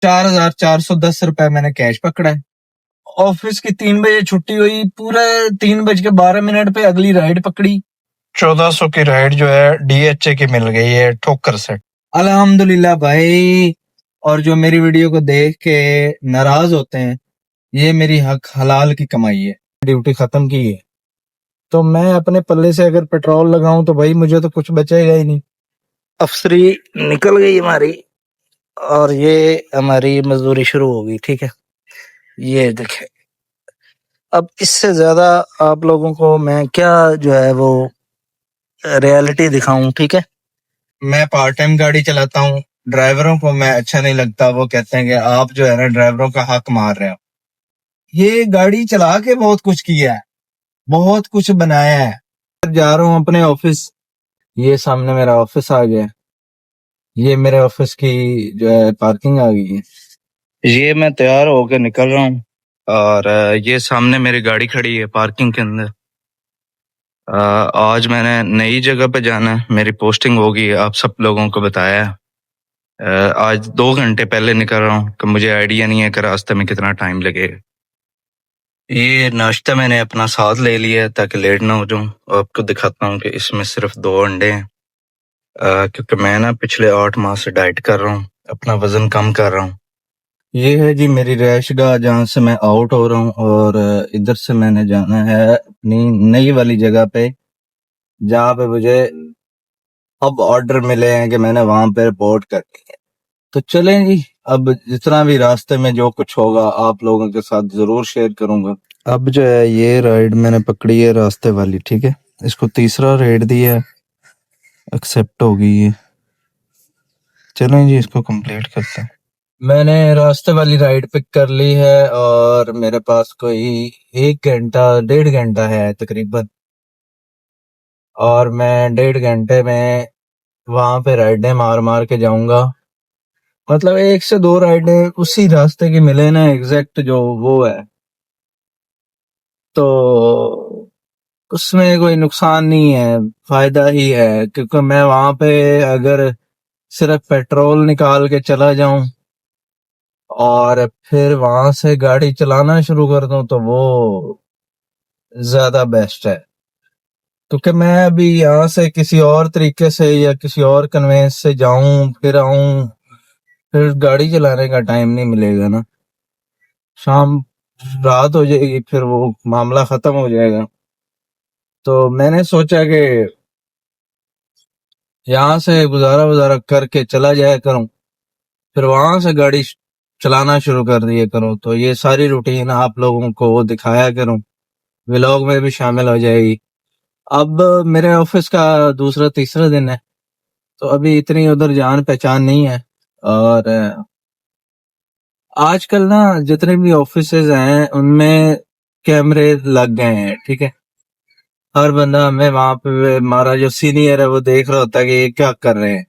4,410 रुपए मैंने कैश पकड़ा है। ऑफिस की 3 बजे छुट्टी हुई, पूरे 3:12 पे अगली राइड पकड़ी। 1400 की राइड जो है DHA की मिल गई है ठोकर से, अल्हम्दुलिल्लाह भाई। और जो मेरी वीडियो को देख के नाराज होते हैं, ये मेरी हक हलाल की कमाई है। ड्यूटी खत्म की है तो मैं अपने पल्ले से अगर पेट्रोल लगाऊं तो भाई मुझे तो कुछ बचेगा ही नहीं। अफसरी निकल गई हमारी और ये हमारी मजदूरी शुरू होगी। ठीक है, ये देखें। अब इससे ज्यादा आप लोगों को मैं क्या जो है वो रियलिटी दिखाऊं। ठीक है, मैं पार्ट टाइम गाड़ी चलाता हूँ। ड्राइवरों को मैं अच्छा नहीं लगता, वो कहते हैं कि आप जो है ना ड्राइवरों का हक मार रहे हो। ये गाड़ी चला के बहुत कुछ किया है, बहुत कुछ बनाया है। जा रहा हूँ अपने ऑफिस, ये सामने मेरा ऑफिस आ गया। ये मेरे ऑफिस की जो है पार्किंग आ गई है। ये मैं तैयार होकर निकल रहा हूँ और ये सामने मेरी गाड़ी खड़ी है पार्किंग के अंदर। आज मैंने नई जगह पे जाना है, मेरी पोस्टिंग होगी, आप सब लोगों को बताया है। आज 2 घंटे पहले निकल रहा हूँ कि मुझे आइडिया नहीं है कि रास्ते में कितना टाइम लगेगा। ये नाश्ता मैंने अपना साथ ले लिया है ताकि लेट ना हो जाऊँ। आपको दिखाता हूँ कि इसमें सिर्फ 2 अंडे हैं, क्योंकि मैं ना पिछले 8 माह से डाइट कर रहा हूँ, अपना वजन कम कर रहा हूँ। ये है जी मेरी रैशगाह जहाँ से मैं आउट हो रहा हूँ और इधर से मैंने जाना है अपनी नई वाली जगह पे, जहाँ पे मुझे अब ऑर्डर मिले हैं कि मैंने वहां पे रिपोर्ट करनी है। तो चलें जी, अब जितना भी रास्ते में जो कुछ होगा आप लोगों के साथ जरूर शेयर करूंगा। अब जो है ये राइड मैंने पकड़ी है रास्ते वाली। ठीक है, इसको तीसरा रेट दिया है, एक्सेप्ट हो गई है। चलें जी, इसको कंप्लीट करते हैं। मैंने रास्ते वाली राइड पिक कर ली है और मेरे पास कोई 1 घंटा 1.5 घंटा है तकरीबन, और मैं 1.5 घंटे में वहां पे राइडें मार मार के जाऊंगा। मतलब 1 से 2 राइडें उसी रास्ते की मिले ना एग्जैक्ट जो वो है, तो उसमें कोई नुकसान नहीं है, फायदा ही है। क्योंकि मैं वहां पे अगर सिर्फ पेट्रोल निकाल के चला जाऊं और फिर वहां से गाड़ी चलाना शुरू कर दूं तो वो ज्यादा बेस्ट है। क्योंकि मैं अभी यहाँ से किसी और तरीके से या किसी और कन्वेंस से जाऊं फिर आऊं, फिर गाड़ी चलाने का टाइम नहीं मिलेगा ना, शाम रात हो जाएगी, फिर वो मामला खत्म हो जाएगा। तो मैंने सोचा कि यहाँ से गुजारा वजारा करके चला जाया करूं, फिर वहां से गाड़ी चलाना शुरू कर दिया करूं, तो ये सारी रूटीन आप लोगों को दिखाया करूं, व्लॉग में भी शामिल हो जाएगी। अब मेरे ऑफिस का दूसरा तीसरा दिन है, तो अभी इतनी उधर जान पहचान नहीं है। और आजकल ना जितने भी ऑफिसेज हैं उनमें कैमरे लग गए हैं। ठीक है, हर बंदा हमें वहां पे हमारा जो सीनियर है वो देख रहा होता है कि ये क्या कर रहे हैं।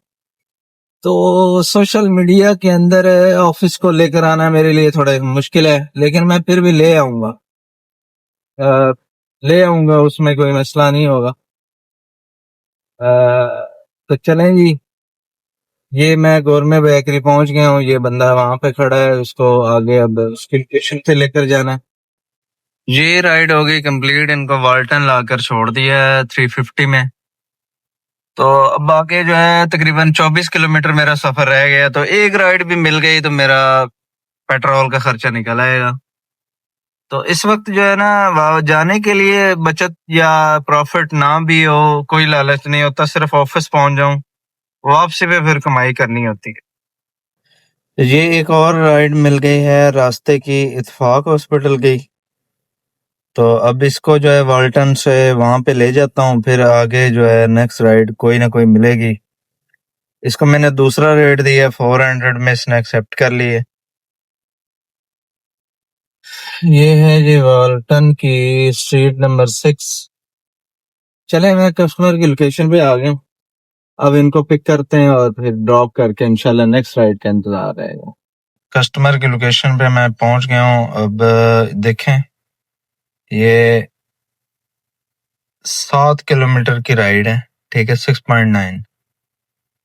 तो सोशल मीडिया के अंदर ऑफिस को लेकर आना मेरे लिए थोड़ा मुश्किल है, लेकिन मैं फिर भी ले आऊंगा। ले आऊंगा, उसमें कोई मसला नहीं होगा। अ, तो चलें जी, ये मैं गौरमे बेकरी पहुंच गया हूँ, ये बंदा वहां पे खड़ा है, उसको आगे अब उसकी लोकेशन पे लेकर जाना है। ये राइड हो गई कंप्लीट, इनको वाल्टन लाकर छोड़ दिया है 350 में। तो अब आगे जो है तकरीबन 24 किलोमीटर मेरा सफर रह गया, तो एक राइड भी मिल गई तो मेरा पेट्रोल का खर्चा निकल आएगा। तो इस वक्त जो है ना जाने के लिए बचत या प्रॉफिट ना भी हो, कोई लालच नहीं होता, सिर्फ ऑफिस पहुंच जाऊं, वापसी पे फिर कमाई करनी होती है। ये एक और राइड मिल गई है रास्ते की, इत्तेफाक हॉस्पिटल की। तो अब इसको जो है वाल्टन से वहां पे ले जाता हूँ, फिर आगे जो है नेक्स्ट राइड कोई ना कोई मिलेगी। इसको मैंने दूसरा रेट दिया 400 में, इसने एक्सेप्ट कर लिए। ये है जी वाल्टन की स्ट्रीट नंबर 6। चले, मैं कस्टमर की लोकेशन पे आ गया हूँ, अब इनको पिक करते हैं और फिर ड्रॉप करके इंशाल्लाह नेक्स्ट राइड का इंतजार रहेगा। कस्टमर की लोकेशन पे मैं पहुंच गया हूँ। अब देखें, ये 7 किलोमीटर की राइड है। ठीक है, 6.9।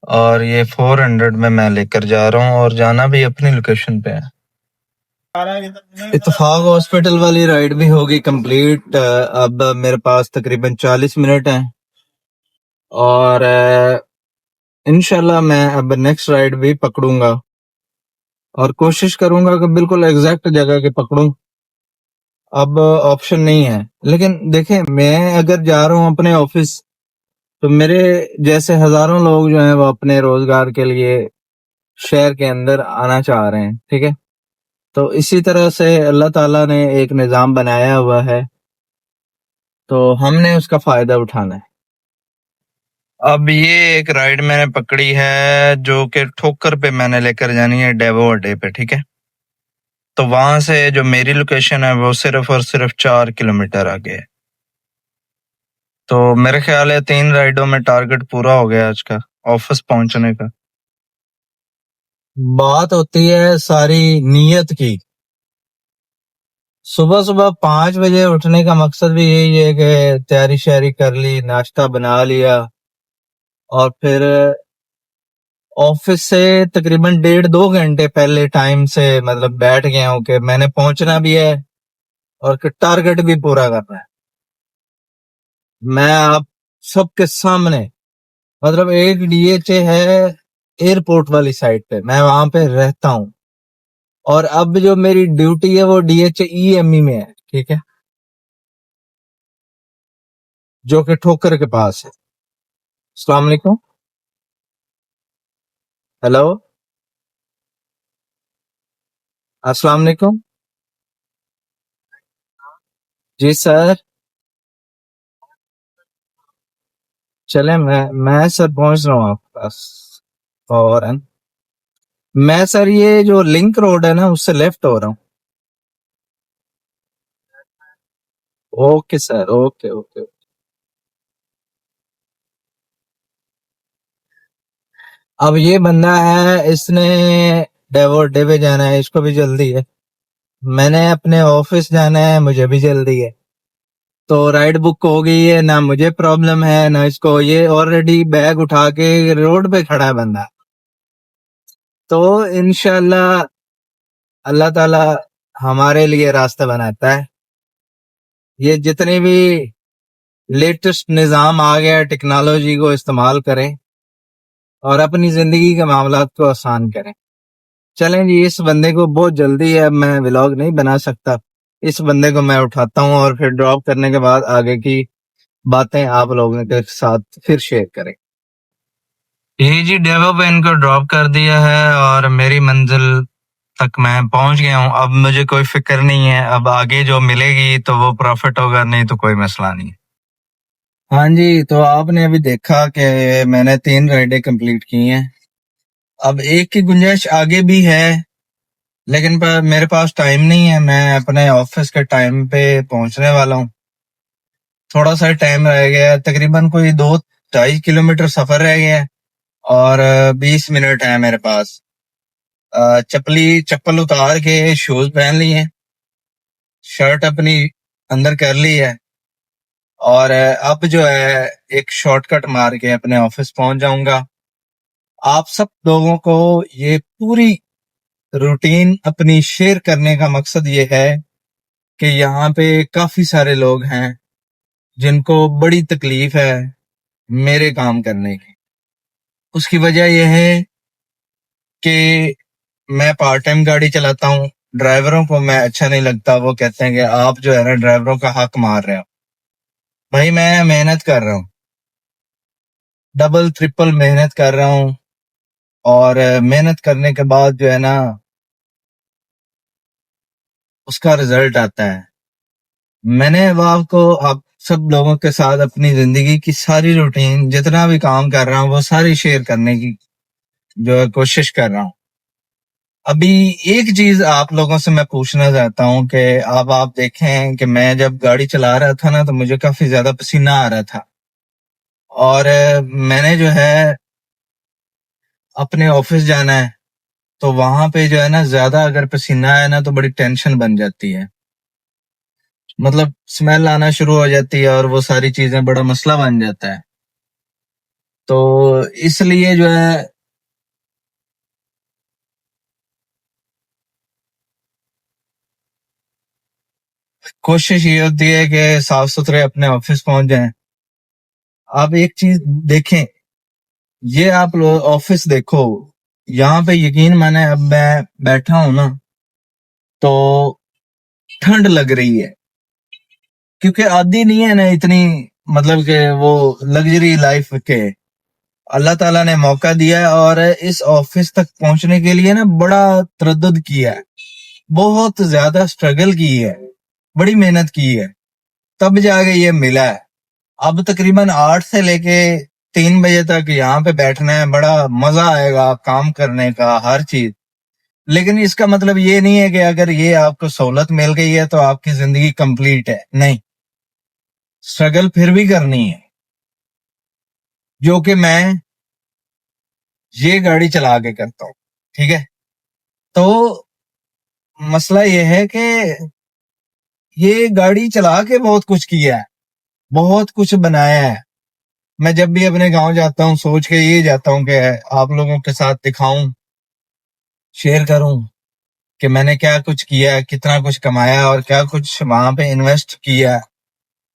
और ये 400 में मैं लेकर जा रहा हूँ और जाना भी अपनी लोकेशन पे है। इत्तेफाक हॉस्पिटल वाली राइड भी होगी कंप्लीट। अब मेरे पास तकरीबन 40 मिनट हैं और इंशाल्लाह मैं अब नेक्स्ट राइड भी पकड़ूंगा और कोशिश करूंगा कि बिल्कुल एग्जैक्ट जगह के पकड़ूं। अब ऑप्शन नहीं है, लेकिन देखें, मैं अगर जा रहा हूं अपने ऑफिस तो मेरे जैसे हजारों लोग जो हैं वो अपने रोजगार के लिए शहर के अंदर आना चाह रहे हैं, ठीक है। तो इसी तरह से अल्लाह ताला ने एक निज़ाम बनाया हुआ है, तो हमने उसका फायदा उठाना है। अब ये एक राइड मैंने पकड़ी है जो कि ठोकर पे मैंने लेकर जानी है डेवो अड्डे पे, ठीक है। तो वहां से जो मेरी लोकेशन है वो सिर्फ और सिर्फ 4 किलोमीटर आगे है। तो मेरे ख्याल है 3 राइडों में टारगेट पूरा हो गया आज का ऑफिस पहुंचने का। बात होती है सारी नीयत की। सुबह सुबह 5 बजे उठने का मकसद भी यही है कि तैयारी श्यारी कर ली, नाश्ता बना लिया और फिर ऑफिस से तकरीबन 1.5-2 घंटे पहले टाइम से मतलब बैठ गया हूँ कि मैंने पहुंचना भी है और टारगेट भी पूरा करना है। मैं आप सबके सामने मतलब एक डीएचए है एयरपोर्ट वाली साइड पे, मैं वहां पे रहता हूँ और अब जो मेरी ड्यूटी है वो डीएचए ईएमई में है, ठीक है, जो कि ठोकर के पास है। अस्सलाम वालेकुम। हेलो, अस्सलाम वालेकुम। जी सर। चले, मैं सर पहुंच रहा हूँ आपके पास फौरन। मैं सर ये जो लिंक रोड है ना उससे लेफ्ट हो रहा हूँ। Okay sir, okay okay. अब ये बंदा है, इसने डेवोर डे पे जाना है, इसको भी जल्दी है। मैंने अपने ऑफिस जाना है, मुझे भी जल्दी है। तो राइड बुक हो गई है, ना मुझे प्रॉब्लम है ना इसको। ये ऑलरेडी बैग उठा के रोड पे खड़ा है बंदा। तो इंशाल्लाह अल्लाह ताला हमारे लिए रास्ता बनाता है। ये जितने भी लेटेस्ट निज़ाम आ गया, टेक्नोलॉजी को इस्तेमाल करें और अपनी जिंदगी के मामलात को आसान करें। चलें जी, इस बंदे को बहुत जल्दी है, अब मैं व्लॉग नहीं बना सकता। इस बंदे को मैं उठाता हूँ और फिर ड्रॉप करने के बाद आगे की बातें आप लोगों के साथ फिर शेयर करें। ये जी डेवो पे इनको ड्रॉप कर दिया है और मेरी मंजिल तक मैं पहुंच गया हूँ। अब मुझे कोई फिक्र नहीं है, अब आगे जो मिलेगी तो वो प्रॉफिट होगा, नहीं तो कोई मसला नहीं। हाँ जी, तो आपने अभी देखा कि मैंने 3 राइडें कंप्लीट की हैं। अब एक की गुंजाइश आगे भी है, लेकिन मेरे पास टाइम नहीं है। मैं अपने ऑफिस के टाइम पे पहुंचने वाला हूँ। थोड़ा सा टाइम रह गया है, तकरीबन कोई 2-2.5 किलोमीटर सफर रह गया है और 20 मिनट है मेरे पास। चप्पल उतार के शूज पहन लिए, शर्ट अपनी अंदर कर ली है और अब जो है एक शॉर्टकट मार के अपने ऑफिस पहुंच जाऊंगा। आप सब लोगों को ये पूरी रूटीन अपनी शेयर करने का मकसद ये है कि यहाँ पे काफी सारे लोग हैं जिनको बड़ी तकलीफ है मेरे काम करने की। उसकी वजह यह है कि मैं पार्ट टाइम गाड़ी चलाता हूँ। ड्राइवरों को मैं अच्छा नहीं लगता, वो कहते हैं कि आप जो है ना ड्राइवरों का हक मार रहे हो। भाई मैं मेहनत कर रहा हूँ, डबल ट्रिपल मेहनत कर रहा हूँ और मेहनत करने के बाद जो है ना उसका रिजल्ट आता है। मैंने अब आपको आप सब लोगों के साथ अपनी जिंदगी की सारी रूटीन जितना भी काम कर रहा हूँ वो सारी शेयर करने की जो है कोशिश कर रहा हूँ। अभी एक चीज आप लोगों से मैं पूछना चाहता हूँ कि अब आप देखें कि मैं जब गाड़ी चला रहा था ना तो मुझे काफी ज्यादा पसीना आ रहा था और मैंने जो है अपने ऑफिस जाना है, तो वहां पे जो है ना ज्यादा अगर पसीना आए ना तो बड़ी टेंशन बन जाती है, मतलब स्मेल आना शुरू हो जाती है और वो सारी चीजें बड़ा मसला बन जाता है। तो इसलिए जो है कोशिश ये होती है कि साफ सुथरे अपने ऑफिस पहुंच जाएं। आप एक चीज देखें, ये आप लोग ऑफिस देखो, यहाँ पे यकीन माने अब मैं बैठा हूं ना तो ठंड लग रही है, क्योंकि आदि नहीं है ना इतनी, मतलब कि वो लग्जरी लाइफ के। अल्लाह ताला ने मौका दिया है और इस ऑफिस तक पहुंचने के लिए ना बड़ा तरद्दुद किया है, बहुत ज्यादा स्ट्रगल की है, बड़ी मेहनत की है, तब जाके ये मिला है। अब तकरीबन 8 से लेके 3 बजे तक यहाँ पे बैठना है, बड़ा मजा आएगा काम करने का, हर चीज। लेकिन इसका मतलब ये नहीं है कि अगर ये आपको सहूलत मिल गई है तो आपकी जिंदगी कंप्लीट है, नहीं, स्ट्रगल फिर भी करनी है। जो कि मैं ये गाड़ी चला के करता हूँ, ठीक है। तो मसला ये है कि ये गाड़ी चला के बहुत कुछ किया है, बहुत कुछ बनाया है। मैं जब भी अपने गांव जाता हूँ सोच के ये जाता हूँ कि आप लोगों के साथ दिखाऊं, शेयर करूं कि मैंने क्या कुछ किया है, कितना कुछ कमाया और क्या कुछ वहां पे इन्वेस्ट किया है।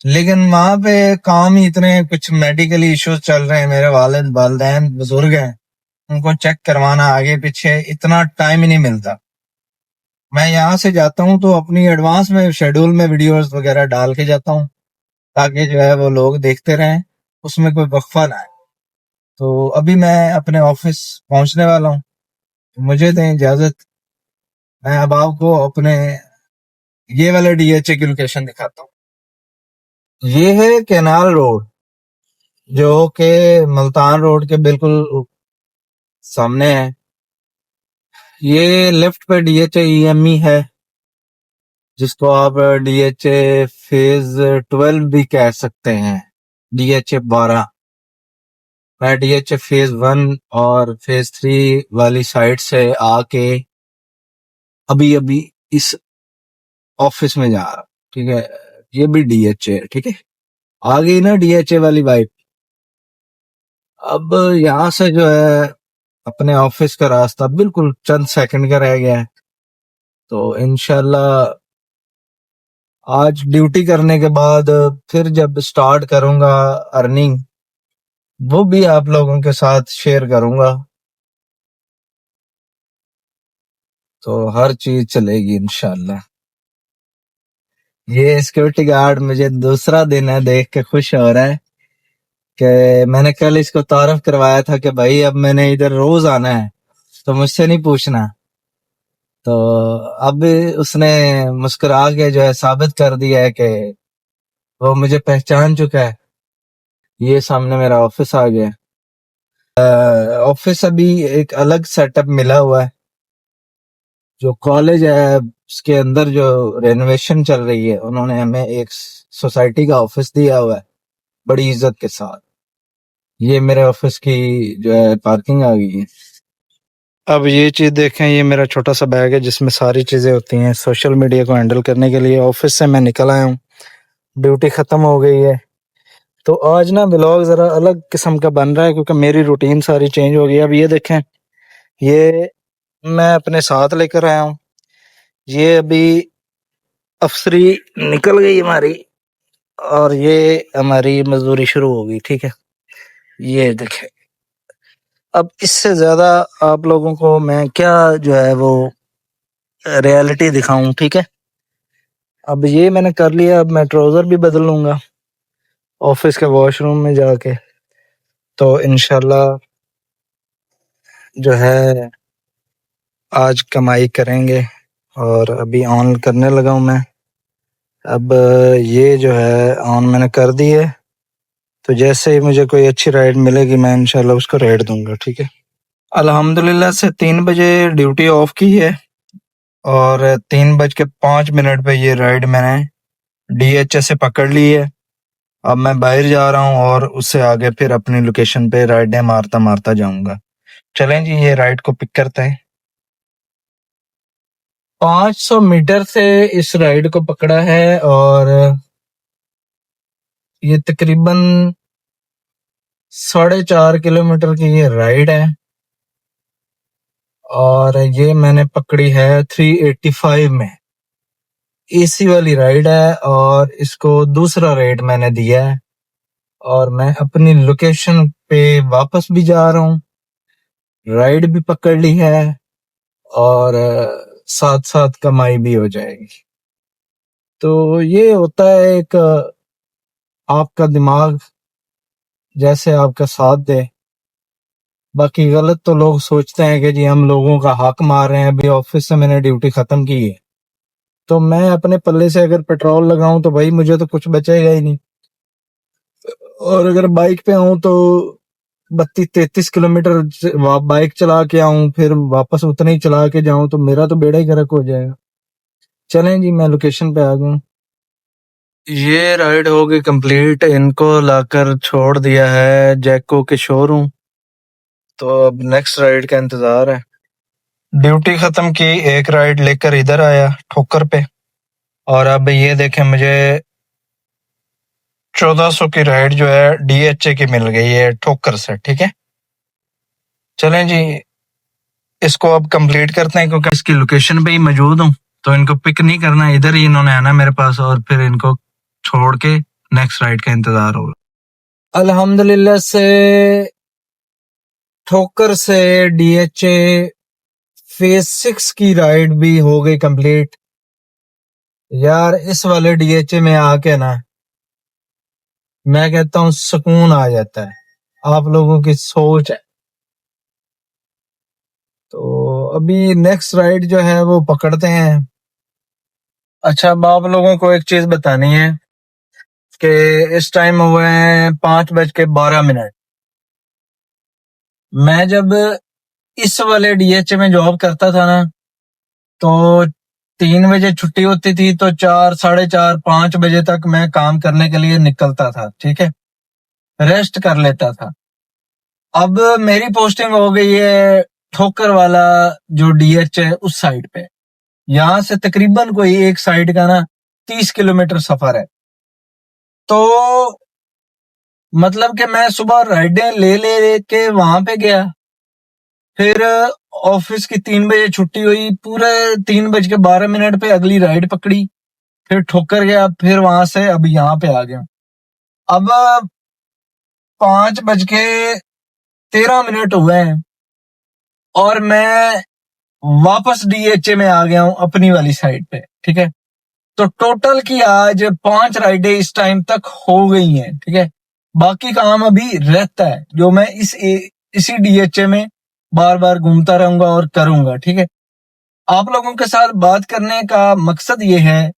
लेकिन वहां पे काम ही इतने, कुछ मेडिकल इश्यूज चल रहे हैं, मेरे वालिद वालिदैन बुजुर्ग हैं, उनको चेक करवाना आगे पीछे, इतना टाइम ही नहीं मिलता। मैं यहाँ से जाता हूँ तो अपनी एडवांस में शेड्यूल में वीडियोस वगैरह डाल के जाता हूँ, ताकि जो है वो लोग देखते रहें, उसमें कोई वक्फा ना आए। तो अभी मैं अपने ऑफिस पहुंचने वाला हूँ, मुझे दें इजाजत। मैं अब आपको अपने ये वाले डीएचए की लोकेशन दिखाता हूँ। ये है कैनाल रोड, जो कि मुल्तान रोड के बिल्कुल सामने है। ये लेफ्ट पे डीएचए ईएमई है, जिसको आप डीएचए फेज 12 भी कह सकते हैं, डीएचए 12। मैं डीएचए फेज 1 और फेज 3 वाली साइड से आके अभी अभी इस ऑफिस में जा रहा, ठीक है। ये भी डीएचए है, ठीक है। आ गई ना डीएचए वाली वाइब। अब यहाँ से जो है अपने ऑफिस का रास्ता बिल्कुल चंद सेकंड का रह गया है। तो इंशाल्लाह आज ड्यूटी करने के बाद फिर जब स्टार्ट करूंगा अर्निंग, वो भी आप लोगों के साथ शेयर करूंगा, तो हर चीज चलेगी इंशाल्लाह। ये सिक्योरिटी गार्ड मुझे दूसरा दिन है, देख के खुश हो रहा है कि मैंने कल इसको तारफ करवाया था कि भाई अब मैंने इधर रोज आना है, तो मुझसे नहीं पूछना। तो अब उसने मुस्कुरा के जो है साबित कर दिया है कि वो मुझे पहचान चुका है। ये सामने मेरा ऑफिस आ गया। ऑफिस अभी एक अलग सेटअप मिला हुआ है, जो कॉलेज है उसके अंदर जो रेनोवेशन चल रही है, उन्होंने हमें एक सोसाइटी का ऑफिस दिया हुआ है बड़ी इज्जत के साथ। ये मेरे ऑफिस की जो है पार्किंग आ गई है। अब ये चीज देखें, ये मेरा छोटा सा बैग है जिसमें सारी चीजें होती हैं सोशल मीडिया को हैंडल करने के लिए। ऑफिस से मैं निकल आया हूँ, ड्यूटी खत्म हो गई है। तो आज ना ब्लॉग जरा अलग किस्म का बन रहा है, क्योंकि मेरी रूटीन सारी चेंज हो गई। अब ये देखें, ये मैं अपने साथ लेकर आया हूँ। ये अभी अफसरी निकल गई हमारी और ये हमारी मजदूरी शुरू हो गई, ठीक है। ये देखें, अब इससे ज्यादा आप लोगों को मैं क्या जो है वो रियलिटी दिखाऊं, ठीक है। अब ये मैंने कर लिया, अब मैं ट्राउजर भी बदल लूंगा ऑफिस के वॉशरूम में जाके, तो इंशाल्लाह जो है आज कमाई करेंगे। और अभी ऑन करने लगा हूं मैं। अब ये जो है ऑन मैंने कर दी है, तो जैसे ही मुझे कोई अच्छी राइड मिलेगी मैं इंशाल्लाह उसको राइड दूंगा, ठीक है। अल्हम्दुलिल्लाह से 3 बजे ड्यूटी ऑफ की है और 3:05 पे ये राइड मैंने डीएचए से पकड़ ली है। अब मैं बाहर जा रहा हूँ और उससे आगे फिर अपनी लोकेशन पे राइडें मारता मारता जाऊंगा। चलें जी, ये राइड को पिक करते हैं। 500 मीटर से इस राइड को पकड़ा है और ये तकरीबन 4.5 किलोमीटर की ये राइड है और ये मैंने पकड़ी है 385 में। एसी वाली राइड है और इसको दूसरा रेट मैंने दिया है और मैं अपनी लोकेशन पे वापस भी जा रहा हूँ। राइड भी पकड़ ली है और साथ साथ कमाई भी हो जाएगी। तो ये होता है एक आपका दिमाग जैसे आपका साथ दे। बाकी गलत तो लोग सोचते हैं कि जी हम लोगों का हक मार रहे हैं। अभी ऑफिस से मैंने ड्यूटी खत्म की है तो मैं अपने पल्ले से अगर पेट्रोल लगाऊं तो भाई मुझे तो कुछ बचेगा ही नहीं। और अगर बाइक पे आऊं तो 32-33 किलोमीटर बाइक चला के आऊं फिर वापस उतने ही चला के जाऊं तो मेरा तो बेड़ा ही गर्क हो जाएगा। चलें जी मैं लोकेशन पे आ गया। ये राइड हो गई कंप्लीट। इनको लाकर छोड़ दिया है जैको के शोरूम। तो अब नेक्स्ट राइड का इंतजार है। ड्यूटी खत्म की, एक राइड लेकर इधर आया ठोकर पे और अब ये देखें मुझे 1400 की राइड जो है डीएचए की मिल गई है ठोकर से। ठीक है, चलें जी इसको अब कंप्लीट करते हैं क्योंकि इसकी लोकेशन पे ही मौजूद हूँ तो इनको पिक नहीं करना, इधर ही इन्होंने आना मेरे पास और फिर इनको छोड़ के नेक्स्ट राइड का इंतजार होगा। अल्हम्दुलिल्लाह से ठोकर से डीएचए फेज 6 की राइड भी हो गई कंप्लीट। यार इस वाले डीएचए में आके ना मैं कहता हूँ सुकून आ जाता है। आप लोगों की सोच है। तो अभी नेक्स्ट राइड जो है वो पकड़ते हैं। अच्छा अब आप लोगों को एक चीज बतानी है कि इस टाइम हुए हैं 5:12। मैं जब इस वाले डीएचए में जॉब करता था ना तो 3 बजे छुट्टी होती थी तो 4, 4:30, 5 बजे तक मैं काम करने के लिए निकलता था। ठीक है, रेस्ट कर लेता था। अब मेरी पोस्टिंग हो गई है ठोकर वाला जो डीएच है उस साइड पे। यहाँ से तकरीबन कोई एक साइड का ना 30 किलोमीटर सफर है। तो मतलब कि मैं सुबह राइडें ले के वहां पे गया, फिर ऑफिस की 3 बजे छुट्टी हुई, पूरे 3:12 पे अगली राइड पकड़ी, फिर ठोकर गया, फिर वहां से अब यहाँ पे आ गया। अब 5:13 हुए हैं और मैं वापस डीएचए में आ गया हूं अपनी वाली साइड पे। ठीक है, तो टोटल की आज 5 राइडें इस टाइम तक हो गई हैं। ठीक है, बाकी काम अभी रहता है जो मैं इसी डीएचए में बार बार घूमता रहूंगा और करूंगा। ठीक है, आप लोगों के साथ बात करने का मकसद ये है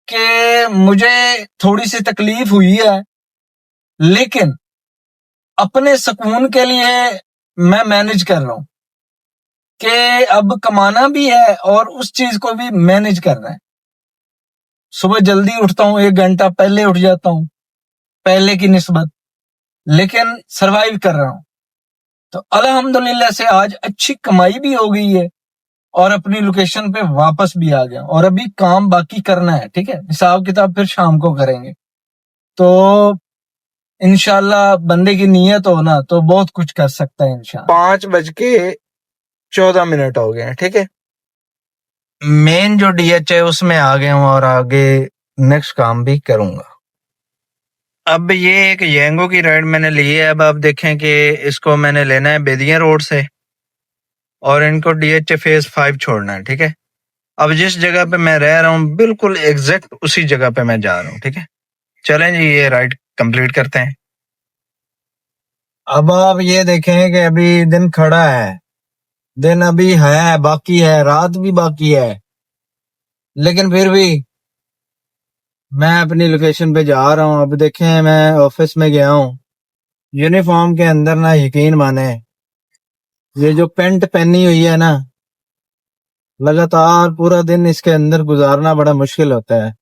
कि मुझे थोड़ी सी तकलीफ हुई है लेकिन अपने सुकून के लिए मैं मैनेज कर रहा हूं कि अब कमाना भी है और उस चीज को भी मैनेज करना है। सुबह जल्दी उठता हूँ, 1 घंटा पहले उठ जाता हूँ पहले की निस्बत, लेकिन सरवाइव कर रहा हूँ। तो अल्हम्दुलिल्लाह से आज अच्छी कमाई भी हो गई है और अपनी लोकेशन पे वापस भी आ गया और अभी काम बाकी करना है। ठीक है, हिसाब किताब फिर शाम को करेंगे। तो इंशाल्लाह बंदे की नीयत हो ना तो बहुत कुछ कर सकता है इंशाल्लाह। 5:14 हो गए हैं। ठीक है, मेन जो डीएच है उसमें आ गया हूँ और आगे नेक्स्ट काम भी करूंगा। अब ये एक येंगो की राइड मैंने ली है। अब आप देखें कि इसको मैंने लेना है बेदिया रोड से और इनको डीएच फेज 5 छोड़ना है। ठीक है, अब जिस जगह पे मैं रह रहा हूँ बिल्कुल एग्जैक्ट उसी जगह पे मैं जा रहा हूँ। ठीक है, चलें जी ये राइड कंप्लीट करते हैं। अब आप ये देखें कि अभी दिन खड़ा है, दिन अभी है, बाकी है, रात भी बाकी है, लेकिन फिर भी मैं अपनी लोकेशन पे जा रहा हूँ। अब देखें मैं ऑफिस में गया हूँ, यूनिफॉर्म के अंदर ना यकीन माने ये जो पेंट पहनी हुई है ना लगातार पूरा दिन इसके अंदर गुजारना बड़ा मुश्किल होता है।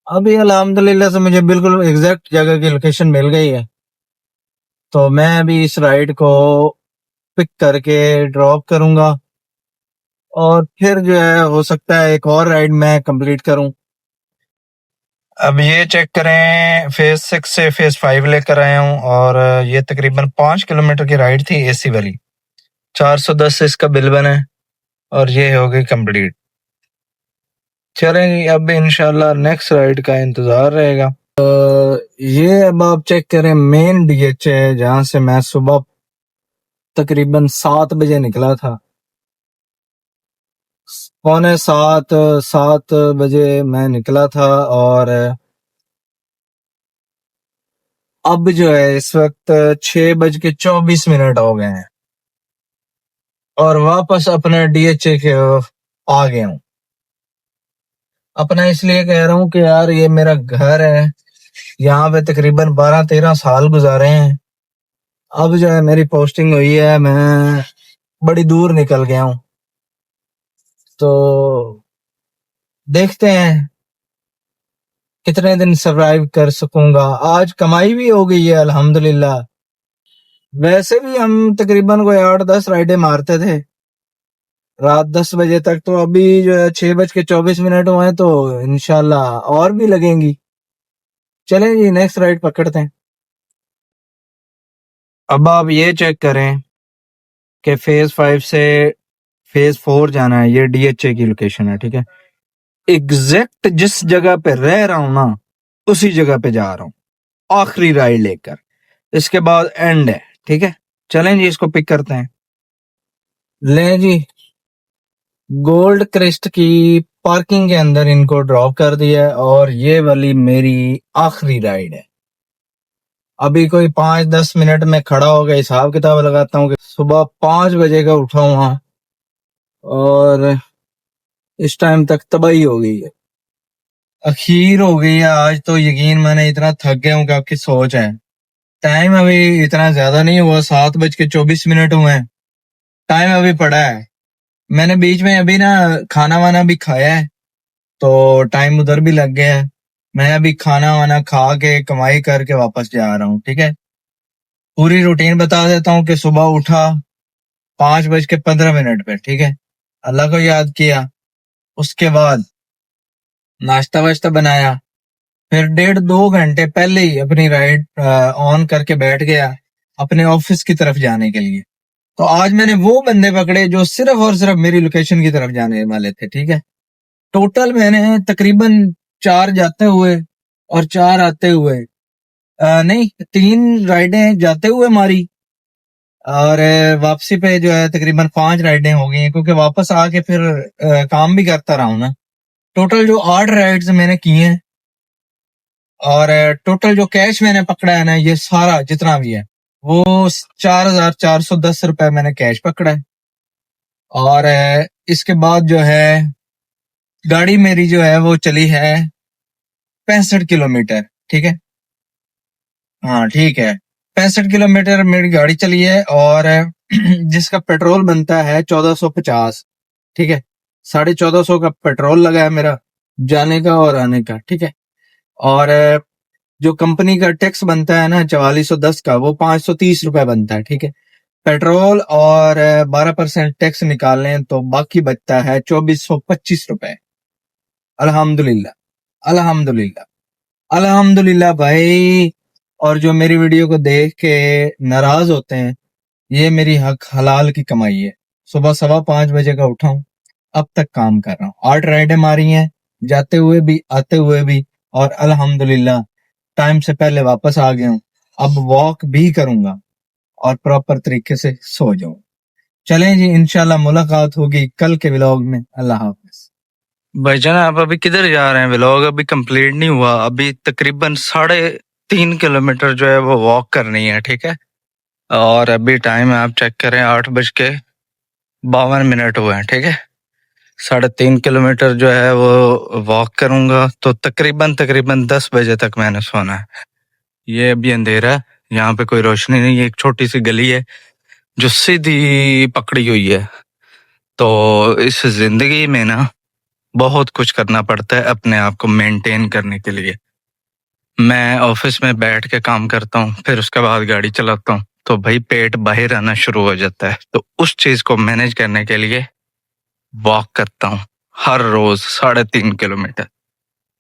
अभी अल्हम्दुलिल्लाह से मुझे बिल्कुल एग्जैक्ट जगह की लोकेशन मिल गई है तो मैं अभी इस राइड को पिक करके ड्रॉप करूंगा और फिर जो है हो सकता है एक और राइड मैं कंप्लीट करूं। अब ये चेक करें, फेज 6 से फेज 5 लेकर आया हूँ और ये तकरीबन 5 किलोमीटर की राइड थी एसी वाली। 410 इसका बिल बना है और ये हो गई कंप्लीट। चलेंगे अब इंशाल्लाह नेक्स्ट राइड का इंतजार रहेगा। ये अब आप चेक करें मेन डीएच है जहां से मैं सुबह तकरीबन 7 बजे निकला था। 7:45 बजे मैं निकला था और अब जो है इस वक्त 6:24 हो गए हैं और वापस अपने डीएचए के आ गया हूँ। अपना इसलिए कह रहा हूँ कि यार ये मेरा घर है, यहाँ पे तकरीबन 12-13 साल गुजारे हैं। अब जो है मेरी पोस्टिंग हुई है, मैं बड़ी दूर निकल गया हूँ, तो देखते हैं कितने दिन सरवाइव कर सकूंगा। आज कमाई भी हो गई है अल्हम्दुलिल्लाह। वैसे भी हम तकरीबन कोई 8-10 राइडें मारते थे रात 10 बजे तक, तो अभी जो है 6:24 हुए हैं, तो इंशाल्लाह और भी लगेंगी। चलें जी नेक्स्ट राइड पकड़ते हैं। अब आप ये चेक करें कि फेज 5 से फेज 4 जाना है। ये डीएचए की लोकेशन है, ठीक है। एग्जैक्ट जिस जगह पे रह रहा हूं ना, उसी जगह पे जा रहा हूँ आखिरी राइड लेकर। इसके बाद एंड है, ठीक है। चलें जी इसको पिक करते हैं। लें जी, गोल्ड क्रिस्ट की पार्किंग के अंदर इनको ड्रॉप कर दिया है और ये वाली मेरी आखिरी राइड है। अभी कोई 5-10 मिनट में खड़ा होकर हिसाब किताब लगाता हूँ कि सुबह 5 बजे का उठा हूँ वहां और इस टाइम तक तबाही हो गई है, अखीर हो गई है। आज तो यकीन मैंने इतना थक गया हूँ कि आपकी सोच है। टाइम अभी इतना ज्यादा नहीं हुआ, 7:24 हुए हैं। टाइम अभी पड़ा है। मैंने बीच में अभी ना खाना वाना भी खाया है, तो टाइम उधर भी लग गया है। मैं अभी खाना वाना खा के कमाई करके वापस जा रहा हूँ, ठीक है। पूरी रूटीन बता देता हूँ कि सुबह उठा 5:15 पे, ठीक है। अल्लाह को याद किया, उसके बाद नाश्ता वाश्ता बनाया, फिर 1.5-2 घंटे पहले ही अपनी राइड ऑन करके बैठ गया अपने ऑफिस की तरफ जाने के लिए। तो आज मैंने वो बंदे पकड़े जो सिर्फ और सिर्फ मेरी लोकेशन की तरफ जाने वाले थे, ठीक है। टोटल मैंने तकरीबन 4 जाते हुए और 4 आते हुए, नहीं 3 राइडें जाते हुए मारी और वापसी पे जो है तकरीबन 5 राइडें हो गई हैं, क्योंकि वापस आके फिर काम भी करता रहा हूँ ना। टोटल जो 8 राइड्स मैंने किए हैं और टोटल जो कैश मैंने पकड़ा है ना, ये सारा जितना भी है वो 4,410 रुपए मैंने कैश पकड़ा है। और इसके बाद जो है गाड़ी मेरी जो है वो चली है 65 किलोमीटर, ठीक है। हाँ ठीक है, 65 किलोमीटर मेरी गाड़ी चली है और जिसका पेट्रोल बनता है 1450, ठीक है। 1450 का पेट्रोल लगा है मेरा जाने का और आने का, ठीक है। और जो कंपनी का टैक्स बनता है ना 4410 का, वो 530 रुपए बनता है, ठीक है। पेट्रोल और 12% टैक्स निकाल लें तो बाकी बचता है 2425 रुपए। अल्हम्दुलिल्लाह, अल्हम्दुलिल्लाह, अल्हम्दुलिल्लाह भाई। और जो मेरी वीडियो को देख के नाराज होते हैं, ये मेरी हक हलाल की कमाई है। सुबह 5:15 का उठा हूं, अब तक काम कर रहा हूँ। 8 राइडें मारी हैं, जाते हुए भी आते हुए भी, और अल्हम्दुलिल्लाह टाइम से पहले वापस आ गया हूँ। अब वॉक भी करूंगा और प्रॉपर तरीके से सो जाऊं। चलें जी, इंशाल्लाह मुलाकात होगी कल के व्लॉग में। अल्लाह हाफिज। भाईजान आप अभी किधर जा रहे हैं? व्लॉग अभी कंप्लीट नहीं हुआ, अभी तकरीबन 3.5 किलोमीटर जो है वो वॉक करनी है, ठीक है। और अभी टाइम है, आप चेक करें, 8:52 हुए हैं, ठीक है। 3.5 किलोमीटर जो है वो वॉक करूंगा तो तकरीबन तकरीबन 10 बजे तक मैंने सोना है। ये अभी अंधेरा है, यहाँ पे कोई रोशनी नहीं है, एक छोटी सी गली है जो सीधी पकड़ी हुई है। तो इस जिंदगी में ना बहुत कुछ करना पड़ता है अपने आप को मेंटेन करने के लिए। मैं ऑफिस में बैठ के काम करता हूँ, फिर उसके बाद गाड़ी चलाता हूँ, तो भाई पेट बाहर आना शुरू हो जाता है। तो उस चीज को मैनेज करने के लिए वॉक करता हूँ हर रोज 3.5 किलोमीटर।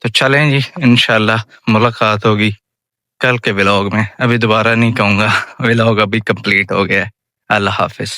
तो चलें जी, इंशाल्लाह मुलाकात होगी कल के व्लॉग में। अभी दोबारा नहीं कहूँगा, व्लॉग अभी कंप्लीट हो गया है। अल्लाह हाफिज।